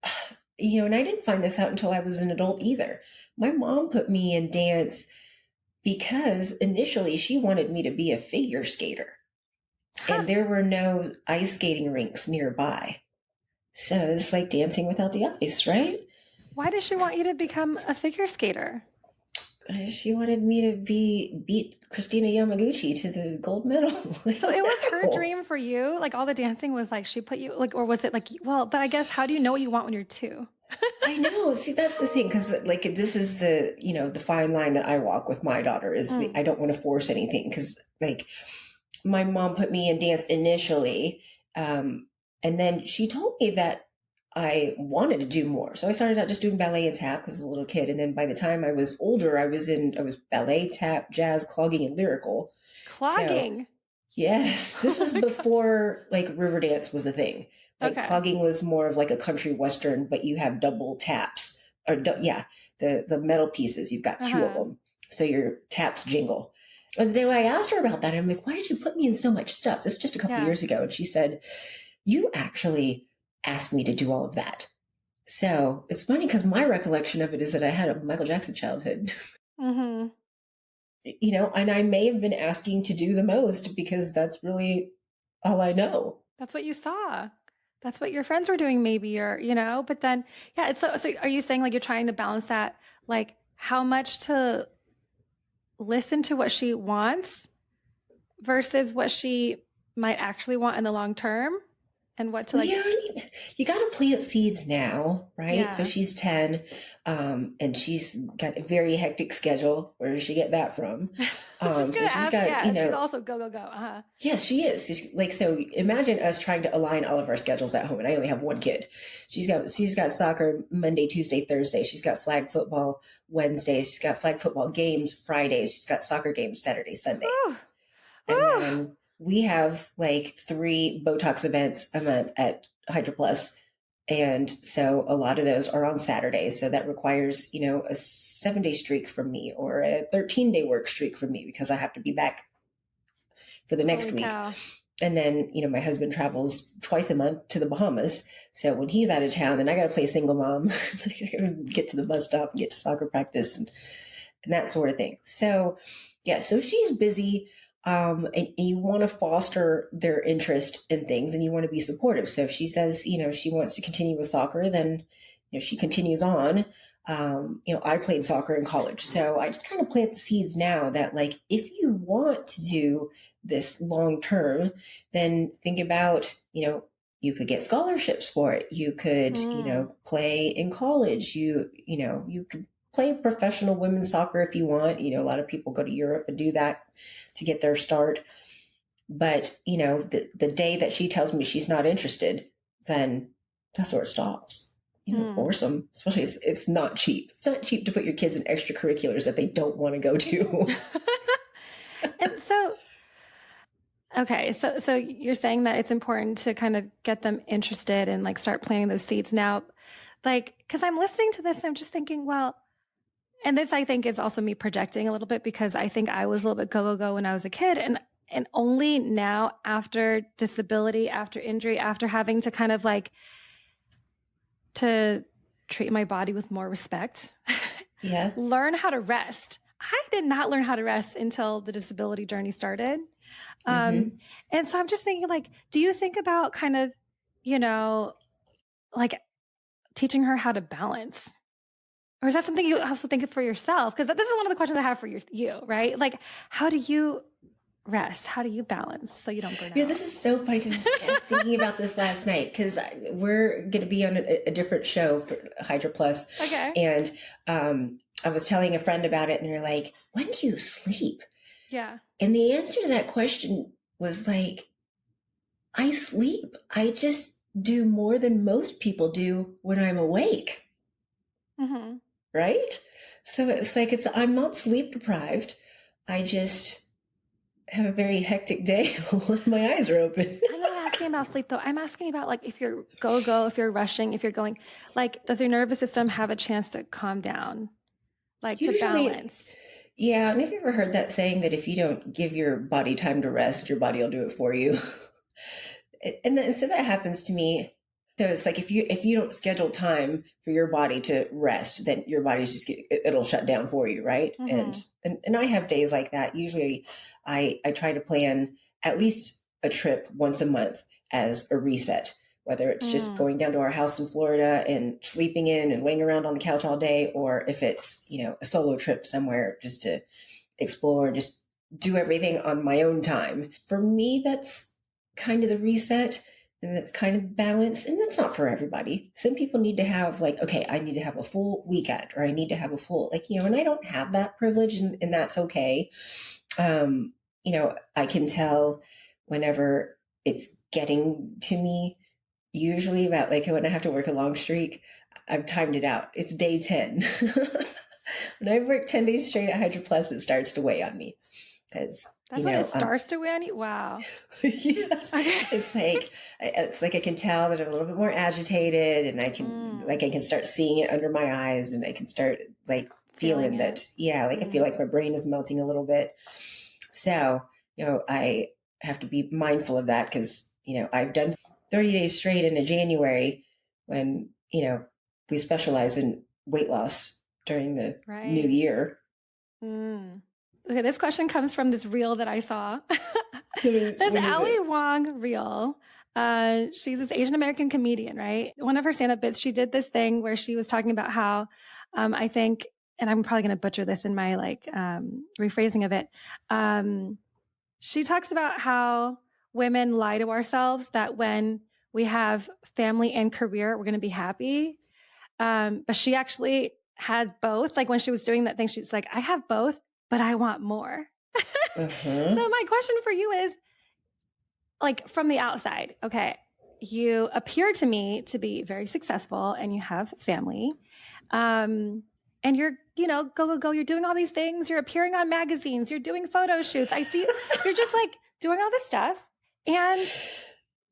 B: I didn't find this out until I was an adult either. My mom put me in dance because initially she wanted me to be a figure skater. And there were no ice skating rinks nearby. So it's like dancing without the ice, right?
A: Why does she want you to become a figure skater?
B: She wanted me to beat Christina Yamaguchi to the gold medal.
A: So it was her dream for you? Like all the dancing was like she put you like, or was it like, well, but I guess how do you know what you want when you're 2?
B: I know. See, that's the thing. Cause like, this is the, the fine line that I walk with my daughter is I don't want to force anything. Cause like my mom put me in dance initially. And then she told me that I wanted to do more. So I started out just doing ballet and tap because I was a little kid. And then by the time I was older, I was ballet, tap, jazz, clogging, and lyrical.
A: Clogging?
B: So, yes. This was before like river dance was a thing. Like clogging was more of like a country western, but you have double taps or the metal pieces. You've got 2 of them. So your taps jingle. And so I asked her about that. And I'm like, why did you put me in so much stuff? This was just a couple years ago. And she said, you actually asked me to do all of that. So it's funny because my recollection of it is that I had a Michael Jackson childhood. And I may have been asking to do the most because that's really all I know.
A: That's what you saw. that's what your friends were doing maybe, or, but then, yeah, it's so are you saying like you're trying to balance that, like how much to listen to what she wants versus what she might actually want in the long term and what to
B: Well,
A: like,
B: you got to plant seeds now, right? So
A: yeah.
B: she's 10, and she's got a very hectic schedule. Where does she get that from?
A: I was just
B: So
A: gonna
B: she's
A: ask,
B: got,
A: yeah, she's also go, go, go. Uh-huh.
B: yes, she is. She's like, so imagine us trying to align all of our schedules at home, and I only have one kid. She's got soccer Monday, Tuesday, Thursday. She's got flag football Wednesday. She's got flag football games Fridays. She's got soccer games Saturday, Sunday.
A: Whew.
B: And
A: Whew.
B: then we have like 3 Botox events a month at Hydra Plus. And so a lot of those are on Saturdays. So that requires, a 7-day streak from me or a 13-day work streak from me because I have to be back for the next
A: Holy
B: week.
A: cow.
B: And then, my husband travels twice a month to the Bahamas. So when he's out of town, then I got to play single mom, get to the bus stop and get to soccer practice and that sort of thing. So, yeah, so she's busy. And you want to foster their interest in things and you want to be supportive. So if she says, she wants to continue with soccer, then, she continues on. I played soccer in college. So I just kind of plant the seeds now that like, if you want to do this long term, then think about, you could get scholarships for it. You could, play in college. You could play professional women's soccer if you want. A lot of people go to Europe and do that to get their start. But, the day that she tells me she's not interested, then that's where it stops. Awesome. Especially it's not cheap. It's not cheap to put your kids in extracurriculars that they don't want to go to.
A: And so, okay, so you're saying that it's important to kind of get them interested and like start planting those seeds now, like, because I'm listening to this and I'm just thinking, well, and this I think is also me projecting a little bit because I think I was a little bit go, go, go when I was a kid. And only now after disability, after injury, after having to kind of like to treat my body with more respect,
B: Yeah.
A: learn how to rest. I did not learn how to rest until the disability journey started. And so I'm just thinking like, do you think about kind of, like teaching her how to balance? Or is that something you also think of for yourself? Because this is one of the questions I have for you, right? Like, how do you rest? How do you balance so you don't burn out?
B: This is so funny because I was just thinking about this last night because we're going to be on a different show for Hydra Plus.
A: Okay.
B: And I was telling a friend about it and they're like, when do you sleep?
A: Yeah.
B: And the answer to that question was like, I sleep. I just do more than most people do when I'm awake.
A: Mm-hmm.
B: Right? So it's like, I'm not sleep deprived. I just have a very hectic day when my eyes are open.
A: I'm not asking about sleep though. I'm asking about like, if you're go, if you're rushing, if you're going, like, does your nervous system have a chance to calm down? Like usually, to balance?
B: Yeah. And have you ever heard that saying that if you don't give your body time to rest, your body will do it for you? And so that happens to me. So it's like if you don't schedule time for your body to rest, then your body's just it'll shut down for you, right?
A: Mm-hmm.
B: And I have days like that. Usually, I try to plan at least a trip once a month as a reset. Whether it's just going down to our house in Florida and sleeping in and laying around on the couch all day, or if it's a solo trip somewhere just to explore, just do everything on my own time. For me, that's kind of the reset. And that's kind of balance. And that's not for everybody. Some people need to have like, okay, I need to have a full weekend or I need to have a full, and I don't have that privilege and that's okay. I can tell whenever it's getting to me, usually about like when I have to work a long streak, I've timed it out. It's day 10. When I've worked 10 days straight at Hydra Plus, it starts to weigh on me. Because
A: that's when it starts to weigh on you. Wow.
B: Yes. Okay. It's like I can tell that I'm a little bit more agitated and I can start seeing it under my eyes and I can start like feeling that, I feel like my brain is melting a little bit. So, I have to be mindful of that because, I've done 30 days straight into January when, we specialize in weight loss during the new year.
A: Okay, this question comes from this reel that I saw. This Ali Wong reel. She's this Asian American comedian, right? One of her stand-up bits, she did this thing where she was talking about how I think, and I'm probably going to butcher this in my rephrasing of it. She talks about how women lie to ourselves that when we have family and career, we're going to be happy. But she actually had both. Like when she was doing that thing, she was like, I have both, but I want more. So my question for you is, like from the outside, okay, you appear to me to be very successful and you have family. And you're, go, you're doing all these things. You're appearing on magazines. You're doing photo shoots. I see you're just like doing all this stuff. And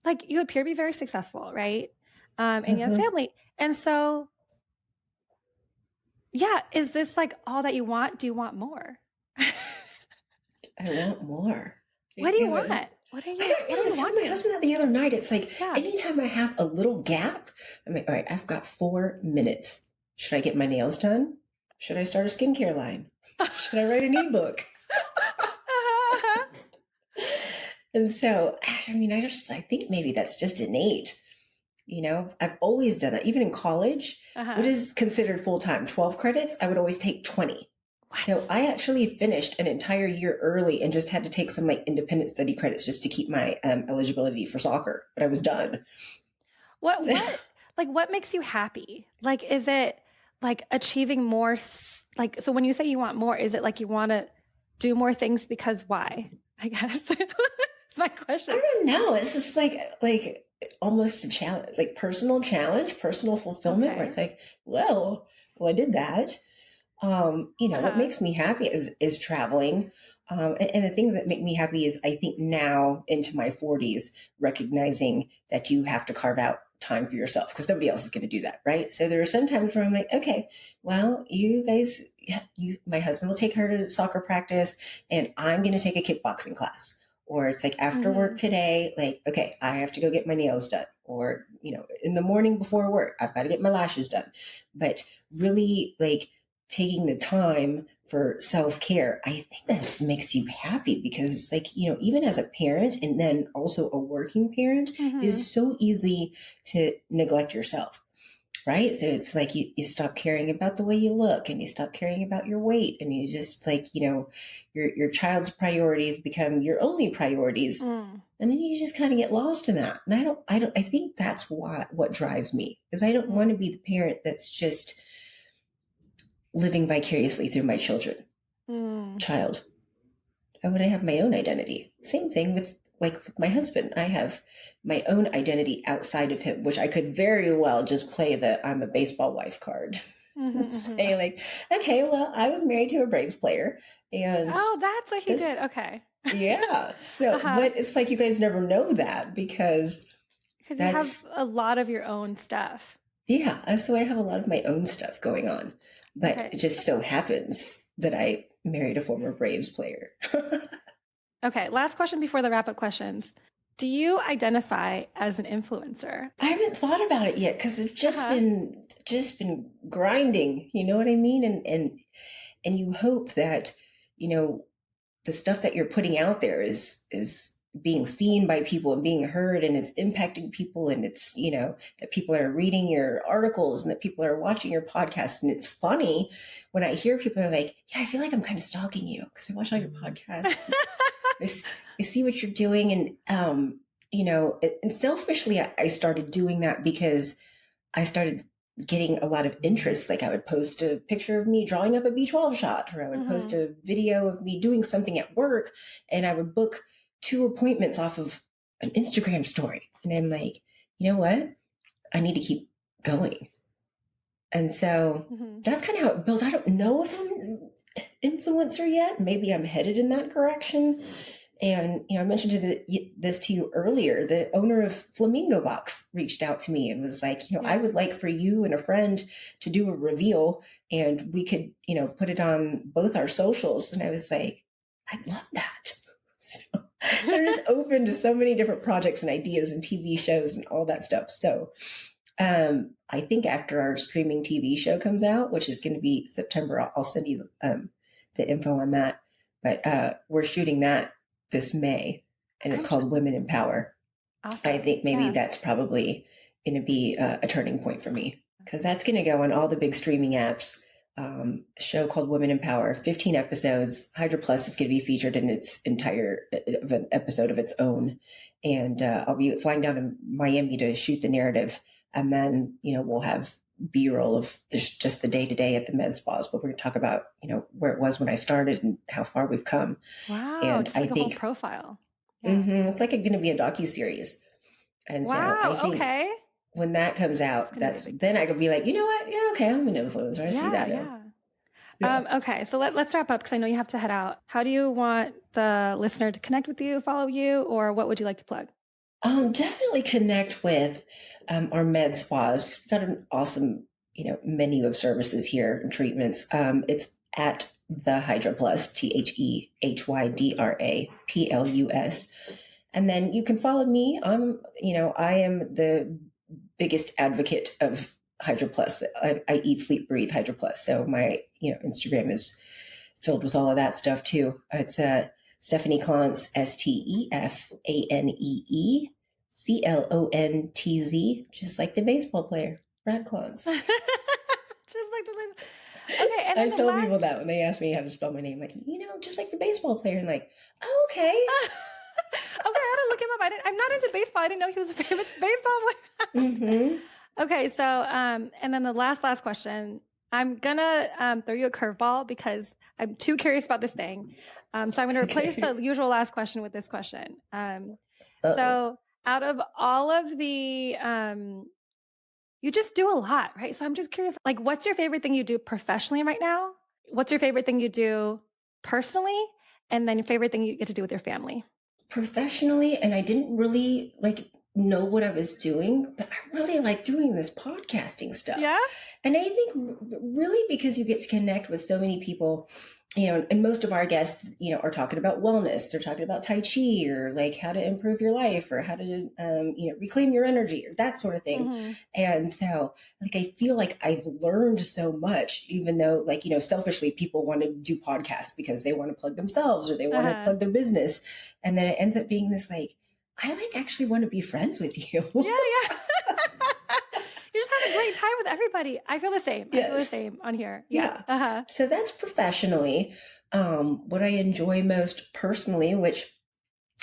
A: like, you appear to be very successful, right? And you have family. And so, yeah, is this like all that you want? Do you want more?
B: I want more.
A: What do you want? What do you want?
B: I was telling my husband that the other night. It's like,
A: Yeah.
B: anytime I have a little gap, I'm like, all right, I've got 4 minutes. Should I get my nails done? Should I start a skincare line? Should I write an ebook? And so, I mean, I think maybe that's just innate. I've always done that. Even in college, what is considered full-time? 12 credits? I would always take 20. What? So I actually finished an entire year early and just had to take some like independent study credits just to keep my eligibility for soccer. But I was done.
A: What makes you happy? Like, is it like achieving more? Like, so when you say you want more, is it like you want to do more things because why? I guess it's my question.
B: I don't know. It's just like almost a challenge, like personal challenge, personal fulfillment, where it's like, well, I did that. What makes me happy is traveling. And the things that make me happy is, I think now into my 40s, recognizing that you have to carve out time for yourself because nobody else is going to do that. Right. So there are some times where I'm like, okay, well, you guys, my husband will take her to soccer practice and I'm going to take a kickboxing class. Or it's like after work today, like, okay, I have to go get my nails done. Or, in the morning before work, I've got to get my lashes done. But really like taking the time for self-care, I think that just makes you happy because it's like, even as a parent and then also a working parent, it is so easy to neglect yourself. Right. So it's like you stop caring about the way you look and you stop caring about your weight and you just like, your child's priorities become your only priorities. And then you just kind of get lost in that. And I think that's what drives me is I don't want to be the parent that's just living vicariously through my child. I want to have my own identity. Same thing with my husband. I have my own identity outside of him, which I could very well just play the I'm a baseball wife card. Say like, okay, well, I was married to a Braves player. And
A: that's what he did. Okay.
B: Yeah. So, but it's like you guys never know that because
A: you have a lot of your own stuff.
B: Yeah. So I have a lot of my own stuff going on, but it just so happens that I married a former Braves player.
A: Okay. Last question before the wrap-up questions. Do you identify as an influencer?
B: I haven't thought about it yet because I've just been grinding. You know what I mean? And you hope that, the stuff that you're putting out there is being seen by people and being heard and it's impacting people and it's, that people are reading your articles and that people are watching your podcast. And it's funny when I hear people are like, yeah, I feel like I'm kind of stalking you because I watch all your podcasts. I see what you're doing. And, and selfishly, I started doing that because I started getting a lot of interest. Like I would post a picture of me drawing up a B12 shot, or I would post a video of me doing something at work and I would book 2 appointments off of an Instagram story. And I'm like, you know what? I need to keep going. And so that's kind of how it builds. I don't know if I'm an influencer yet. Maybe I'm headed in that direction. And, I mentioned this to you earlier, the owner of Flamingo Box reached out to me and was like, I would like for you and a friend to do a reveal and we could, put it on both our socials. And I was like, I'd love that. So they're just open to so many different projects and ideas and TV shows and all that stuff. So I think after our streaming TV show comes out, which is going to be September, I'll send you the info on that. But we're shooting that this May, and it's called Women in Power.
A: Awesome.
B: I think maybe that's probably going to be a turning point for me, because that's going to go on all the big streaming apps. A show called Women in Power, 15 episodes. Hydra Plus is going to be featured in its entire episode of its own. And I'll be flying down to Miami to shoot the narrative. And then, we'll have B-roll of just the day-to-day at the med spas. But we're going to talk about, where it was when I started and how far we've come.
A: Wow.
B: And
A: just like a whole profile.
B: Yeah. It's like going to be a docuseries. And so I think when that comes out, then I could be like, you know what? Yeah, okay, I'm an influencer. I see that now.
A: Yeah. Okay, so let's wrap up because I know you have to head out. How do you want the listener to connect with you, follow you, or what would you like to plug?
B: Definitely connect with our med spas. We've got an awesome, menu of services here and treatments. It's at the Hydra Plus, TheHydraPlus. And then you can follow me. I am the biggest advocate of Hydra Plus. I eat, sleep, breathe Hydra Plus. So my, Instagram is filled with all of that stuff too. It's Stefanee Clontz, StefaneeClontz, just like the baseball player, Brad Clontz.
A: Just like the okay. And
B: I tell people that when they ask me how to spell my name, like, just like the baseball player, and like, oh, okay.
A: Okay, I gotta look him up. I'm not into baseball. I didn't know he was a famous baseball player. Okay, so and then the last question. I'm gonna throw you a curveball because I'm too curious about this thing. So I'm gonna replace the usual last question with this question. So out of all of the, you just do a lot, right? So I'm just curious, like, what's your favorite thing you do professionally right now? What's your favorite thing you do personally? And then your favorite thing you get to do with your family?
B: Professionally, and I didn't really know what I was doing, but I really like doing this podcasting stuff.
A: Yeah.
B: And I think really because you get to connect with so many people, and most of our guests, are talking about wellness. They're talking about Tai Chi or like how to improve your life or how to, reclaim your energy or that sort of thing. And so I feel like I've learned so much, even though selfishly people want to do podcasts because they want to plug themselves or they want to plug their business. And then it ends up being this I actually want to be friends with you.
A: Yeah. You just have a great time with everybody. I feel the same.
B: Yes.
A: I feel the same on here.
B: Yeah. So that's professionally. What I enjoy most personally, which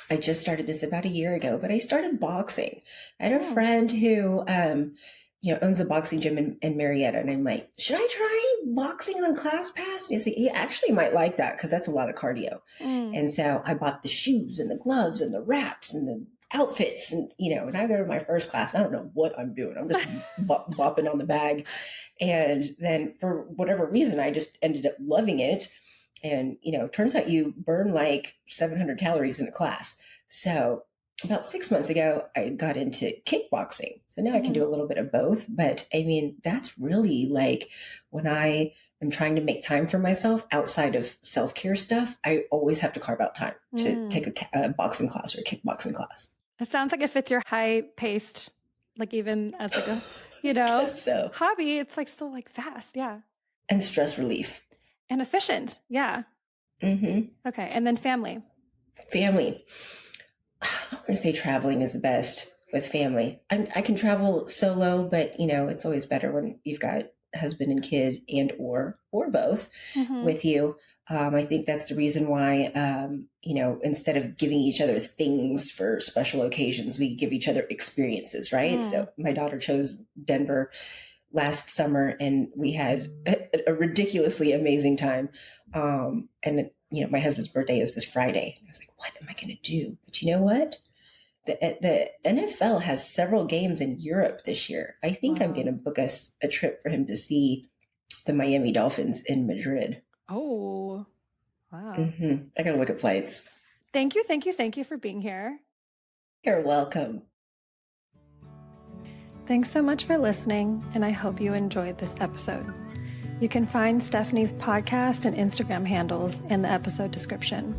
B: I just started this about a year ago, but I started boxing. I had a friend who, owns a boxing gym in Marietta. And I'm like, should I try boxing on ClassPass? And he's like, you actually might like that because that's a lot of cardio. And so I bought the shoes and the gloves and the wraps and the outfits and, and I go to my first class. I don't know what I'm doing. I'm just bopping on the bag. And then for whatever reason, I just ended up loving it. And, turns out you burn like 700 calories in a class. So about 6 months ago, I got into kickboxing. So now I can do a little bit of both. But I mean, that's really when I am trying to make time for myself outside of self-care stuff, I always have to carve out time to take a boxing class or a kickboxing class.
A: It sounds like it fits your high-paced, even as a,
B: so.
A: hobby. It's still fast. Yeah.
B: And stress relief.
A: And efficient. Yeah. Okay. And then family. I'm going to say traveling is the best with family. I can travel solo, but it's always better when you've got husband and kid and or both with you. I think that's the reason why, instead of giving each other things for special occasions, we give each other experiences, right? So my daughter chose Denver last summer and we had a ridiculously amazing time. And my husband's birthday is this Friday. I was like, what am I going to do? But you know what? The NFL has several games in Europe this year. I think I'm going to book us a trip for him to see the Miami Dolphins in Madrid. Oh, wow.
B: I got to look at flights.
A: Thank you for being here.
B: You're welcome.
A: Thanks so much for listening, and I hope you enjoyed this episode. You can find Stefanee's podcast and Instagram handles in the episode description.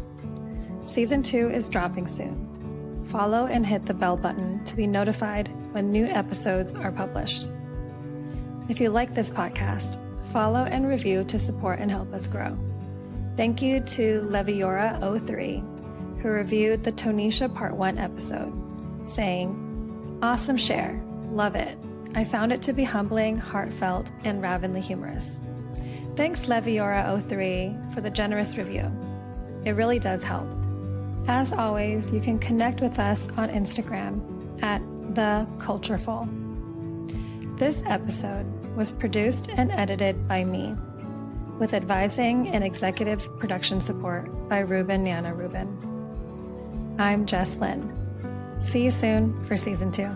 A: Season 2 is dropping soon. Follow and hit the bell button to be notified when new episodes are published. If you like this podcast, follow and review to support and help us grow. Thank you to Leviora03, who reviewed the Tonisha Part 1 episode. saying, "Awesome share. Love it. I found it to be humbling, heartfelt, and ravenly humorous." Thanks, Leviora03, for the generous review. It really does help. As always, you can connect with us on Instagram at The Cultureful. This episode was produced and edited by me, with advising and executive production support by Ruben Nana Ruben. I'm Jess Lin. See you soon for Season 2.